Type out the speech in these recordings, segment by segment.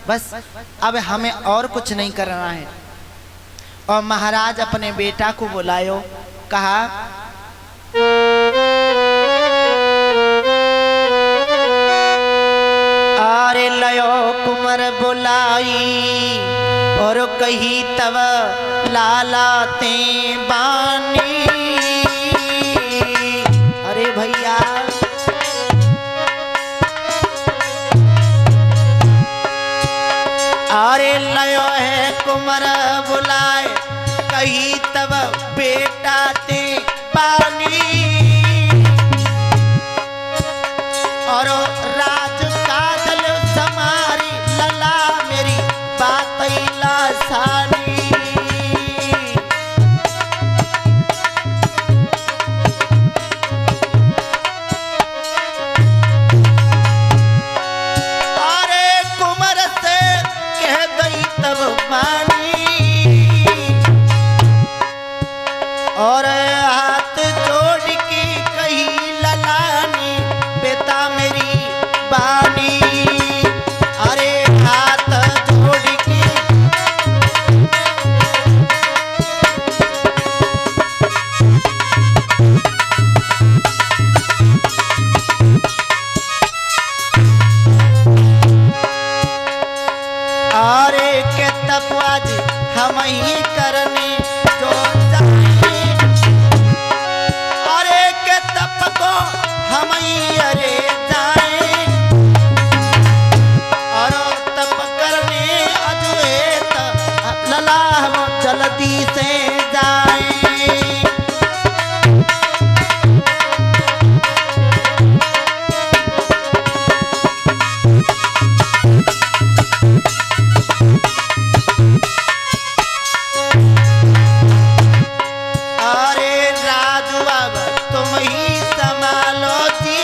बस अब हमें और कुछ नहीं करना है। और महाराज अपने बेटा को बुलायो, कहा अरे लयो कुंवर बुलाई और कही तब लाला ते बानी। अरे भैया अरे लयो है कुंवर बुलाए कही तब बेटा ते बानी। और राज काजल समारी लला मेरी बात लासानी। अरे कुंवर से कह गई तब मानी। और हाथ जोड़ के कही ललानी बेटा मेरी बानी। अरे हाथ जोड़ के अरे के तब आज हम ही करने जो जाए। अरे के तब को हम ही अरे जाए। और तब करने अद्वैत लला वो जल्दी से जाए। अरे राजू अब तुम ही संभालो जी।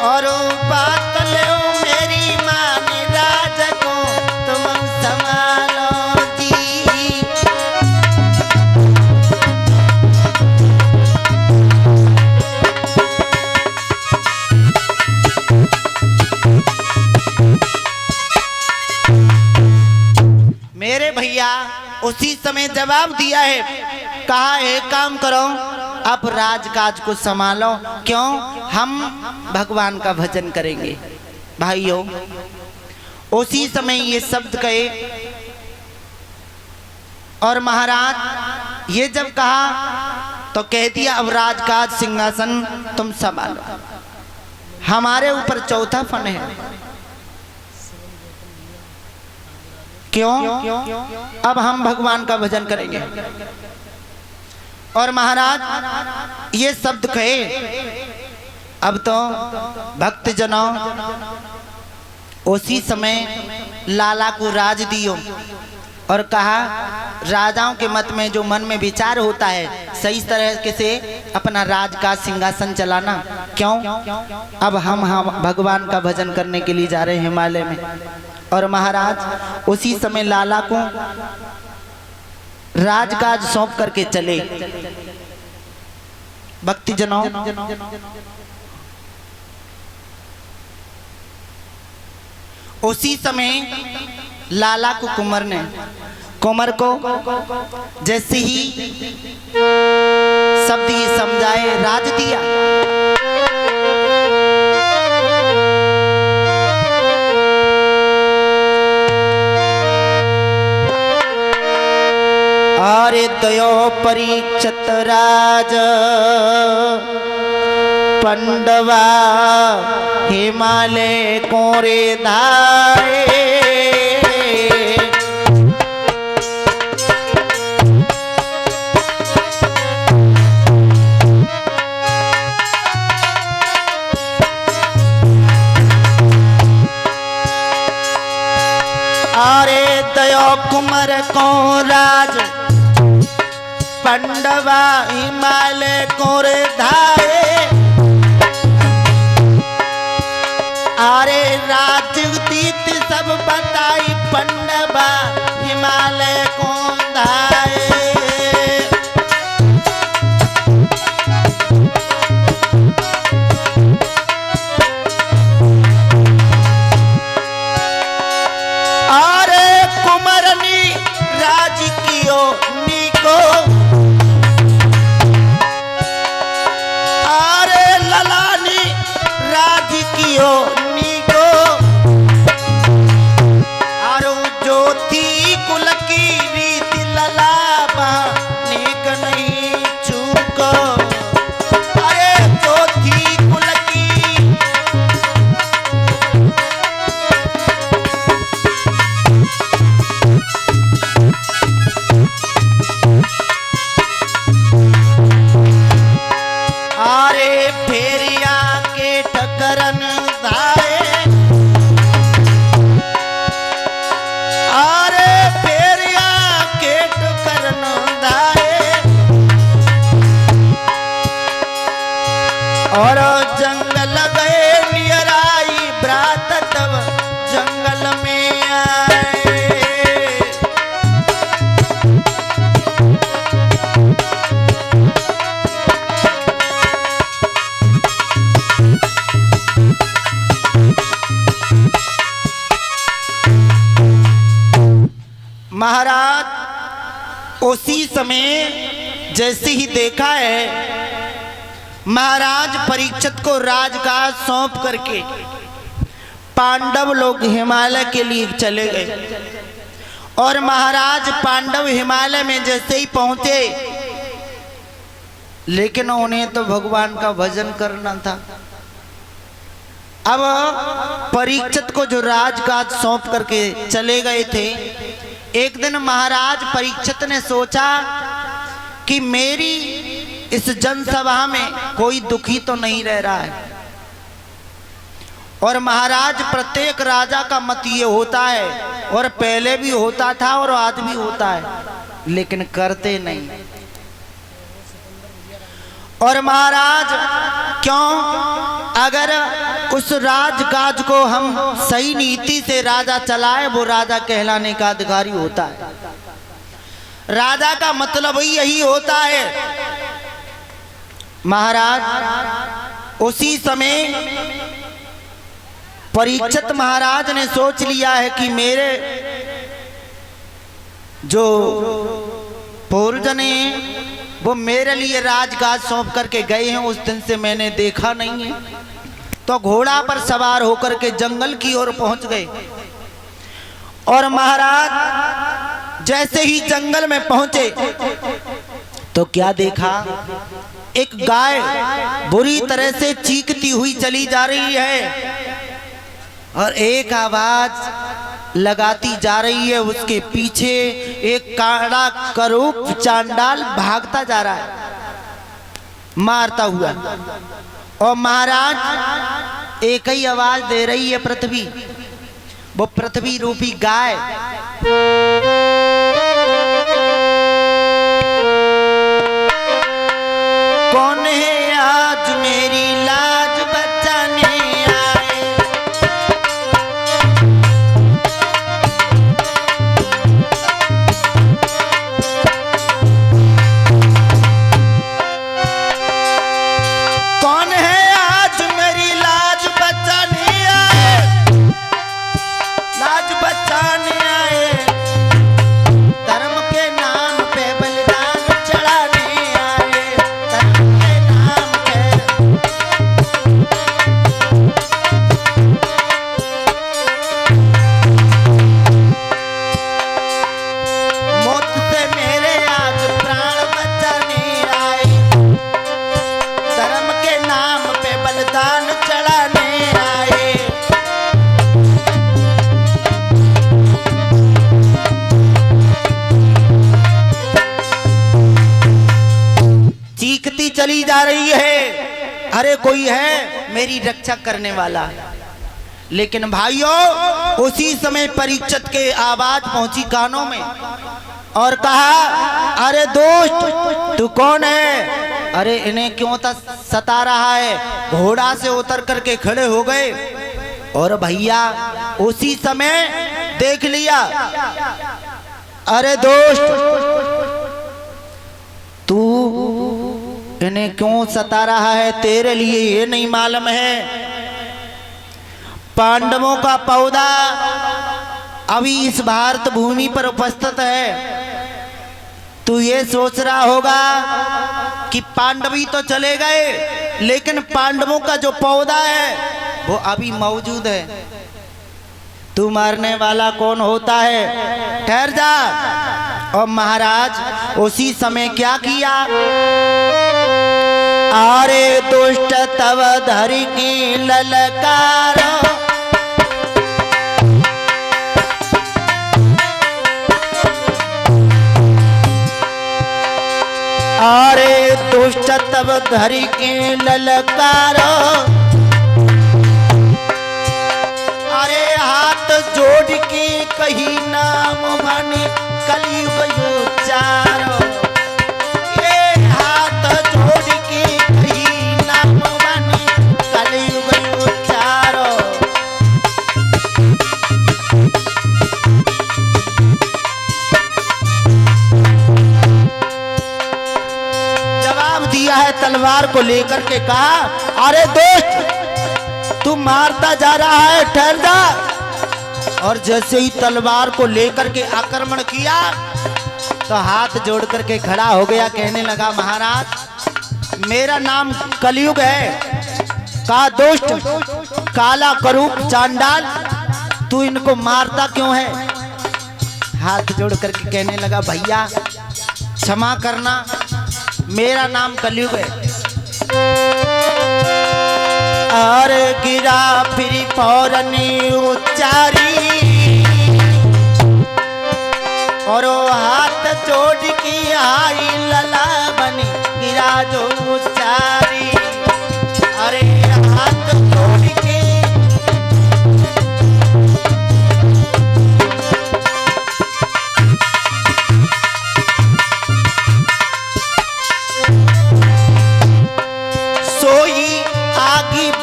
और बात लो मेरी मान राज को तुम संभालो जी। मेरे भैया उसी समय जवाब दिया है, कहा एक काम करो अब राजकाज को संभालो, क्यों हम भगवान का भजन करेंगे। भाइयों उसी समय ये शब्द कहे और महाराज ये जब कहा तो कह दिया अब राजकाज सिंहासन तुम संभालो, हमारे ऊपर चौथा फन है। क्यों? अब हम भगवान का भजन करेंगे। और महाराज ये शब्द कहे अब तो भक्त जनों उसी समय लाला को राज दियो और कहा राजाओं के मत में जो मन में विचार होता है सही तरह से अपना राज का सिंहासन चलाना। क्यों? अब हम भगवान का भजन करने के लिए जा रहे हैं हिमालय में। और महाराज उसी समय लाला को राजकाज सौंप करके चले। भक्ति जनों उसी समय लाला को कुंवर को जैसे ही शब्द ये समझाए राज दिया। अरे दयो परीक्षित राज पंडवा हिमालय कोरे धाए। अरे दयो कुंवर को राज पंडवा हिमालय कोरे धाए। अरे राजदीत सब बताई पंडवा हिमालय को धाए। नीको अरे ललानी राज कियो नीको आरो ज्योति कुल की रीति ललाबा नेक नहीं चूको अरे ज्योति कुल की अरे फेरिया के ठकरन धाए अरे फेरिया के ठकरन धाए और जंगल गए नियराई ब्रात तब जंगल में आए महाराज उसी समय जैसे ही देखा है महाराज परीक्षित को राजकाज सौंप करके पांडव लोग हिमालय के लिए चले गए और महाराज पांडव हिमालय में जैसे ही पहुंचे लेकिन उन्हें तो भगवान का भजन करना था। अब परीक्षित को जो राजकाज सौंप करके चले गए थे एक दिन महाराज परीक्षित ने सोचा कि मेरी इस जनसभा में कोई दुखी तो नहीं रह रहा है और महाराज प्रत्येक राजा का मत ये होता है और पहले भी होता था और आज भी होता है लेकिन करते नहीं। और महाराज क्यों अगर उस राजकाज को हम सही नीति से राजा चलाए वो राजा कहलाने का अधिकारी होता है। राजा का मतलब ही यही होता है। महाराज उसी समय परीक्षित महाराज ने सोच लिया है कि मेरे जो पूर्वज ने वो मेरे लिए राजकाज सौंप करके गए हैं उस दिन से मैंने देखा नहीं है। तो घोड़ा पर सवार होकर के जंगल की ओर पहुंच गए और महाराज जैसे ही जंगल में पहुंचे तो क्या देखा एक गाय बुरी तरह से चीखती हुई चली जा रही है और एक आवाज लगाती जा रही है उसके पीछे एक काड़ा करूप चांडाल भागता जा रहा है मारता हुआ और महाराज एक ही आवाज दे रही है पृथ्वी वो पृथ्वी रूपी गाय कौन है आज मेरी लाज बचाने चली जा रही है। अरे कोई है मेरी रक्षा करने वाला। लेकिन भाइयों उसी समय परीक्षित के आवाज पहुंची कानों में और कहा अरे दोस्त तू कौन है? अरे इन्हें क्यों सता रहा है? घोड़ा से उतर करके खड़े हो गए और भैया उसी समय देख लिया। अरे दोस्त तू इन्हें क्यों सता रहा है? तेरे लिए ये नहीं मालूम है पांडवों का पौधा अभी इस भारत भूमि पर उपस्थित है। तू ये सोच रहा होगा कि पांडवी तो चले गए, लेकिन पांडवों का जो पौधा है वो अभी मौजूद है। तू मारने वाला कौन होता है? ठहर जा। और महाराज उसी समय क्या किया? अरे दुष्ट तव धरि की ललकारो, अरे दुष्ट तब धरि के ललकारो, अरे हाथ जोड़ के कही नाम माने कलयुग उच्चारो, ये हाथ जोड़ के कही नाम माने कलयुग उच्चारो। दिया है तलवार को लेकर के कहा, अरे दोस्त तू मारता जा रहा है, ठहर जा। और जैसे ही तलवार को लेकर के आक्रमण किया तो हाथ जोड़ करके खड़ा हो गया, कहने लगा महाराज मेरा नाम कलयुग है। कहा दोस्त काला करूप चांडाल, तू इनको मारता क्यों है? हाथ जोड़ करके कहने लगा भैया क्षमा करना, मेरा नाम कलयुग है। और गिरा फिर पौरनी उच्चारी, और हाथ जोड़ की आई लला बनी गिरा जो उच्चारी। अरे हाथ जोड़ के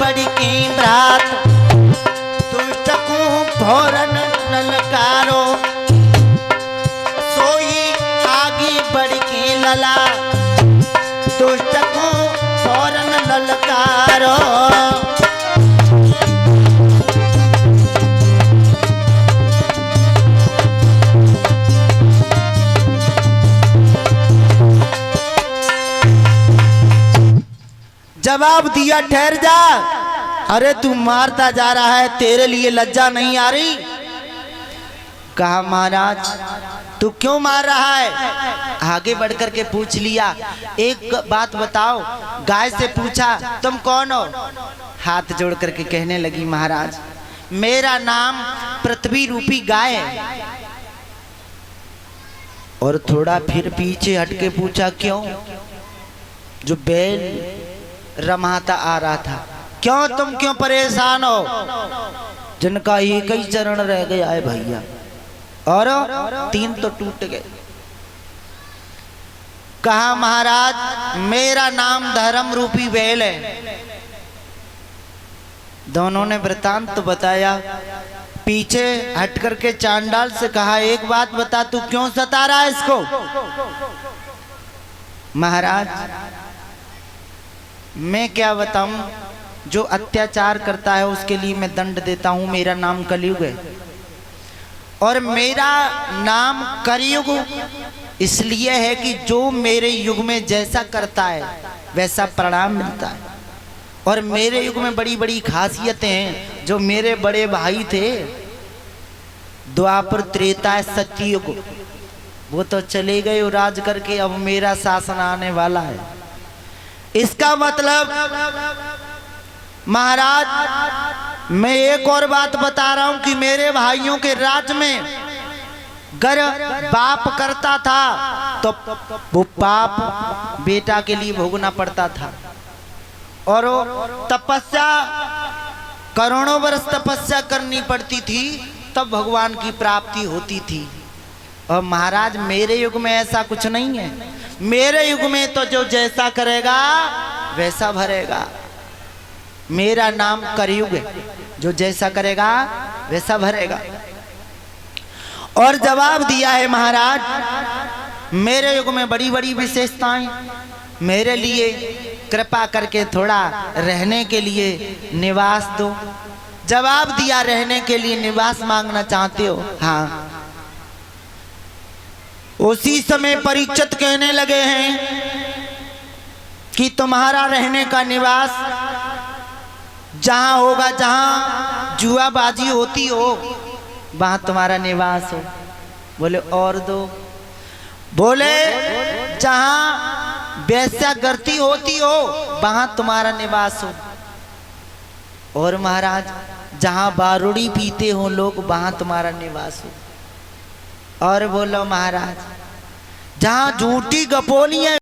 बड़ी की ब्रात, दुष्ट को भोरन ललकारो, सोई आगी बड़ी की लला, दुष्ट को भोरन ललकारो। जवाब दिया ठहर जा, अरे तू मारता जा रहा है, तेरे लिए लज्जा नहीं आ रही? कहा महाराज तू क्यों मार रहा है? आगे बढ़कर के पूछ लिया, एक बात बताओ, गाय से पूछा तुम कौन हो? हाथ जोड़ करके कहने लगी महाराज मेरा नाम पृथ्वी रूपी गाय है। और थोड़ा फिर पीछे हटके पूछा क्यों? जो बैल रमाता आ रहा था, क्यों तुम क्यों परेशान हो? जिनका एक ही चरण रह गया है भैया, और 3 तो टूट गए। कहा महाराज मेरा नाम धर्म रूपी बैल है। दोनों ने वृतांत तो बताया। पीछे हट करके चांडाल से कहा एक बात बता, तू क्यों सता रहा है इसको? महाराज मैं क्या बताऊं, जो अत्याचार करता है उसके लिए मैं दंड देता हूं। मेरा नाम कलयुग है, और मेरा नाम कलयुग इसलिए है कि जो मेरे युग में जैसा करता है वैसा परिणाम मिलता है। और मेरे युग में बड़ी बड़ी खासियतें हैं। जो मेरे बड़े भाई थे द्वापर त्रेता सत्ययुग, वो तो चले गए राज करके, अब मेरा शासन आने वाला है। इसका मतलब महाराज मैं एक और बात बता रहा हूं कि मेरे भाइयों के राज में गर बाप करता था तो वो पाप बेटा के लिए भोगना पड़ता था। और तपस्या करोड़ों वर्ष तपस्या करनी पड़ती थी तब भगवान की प्राप्ति होती थी। और महाराज मेरे युग में ऐसा कुछ नहीं है। मेरे युग में तो जो जैसा करेगा वैसा भरेगा। मेरा नाम कलयुग है, जो जैसा करेगा वैसा भरेगा। और जवाब दिया है महाराज मेरे युग में बड़ी बड़ी विशेषताएं, मेरे लिए कृपा करके थोड़ा रहने के लिए निवास दो। जवाब दिया रहने के लिए निवास मांगना चाहते हो? हाँ। उसी समय परीक्षित कहने लगे हैं कि तुम्हारा रहने का निवास जहां होगा, जहां जुआबाजी होती हो वहां तुम्हारा निवास हो। बोले और दो? बोले जहां वेश्यागर्ती होती हो वहां तुम्हारा निवास हो। और महाराज जहां बारूड़ी पीते हो लोग वहां तुम्हारा निवास हो। और बोलो महाराज जहां झूठी गपोलियां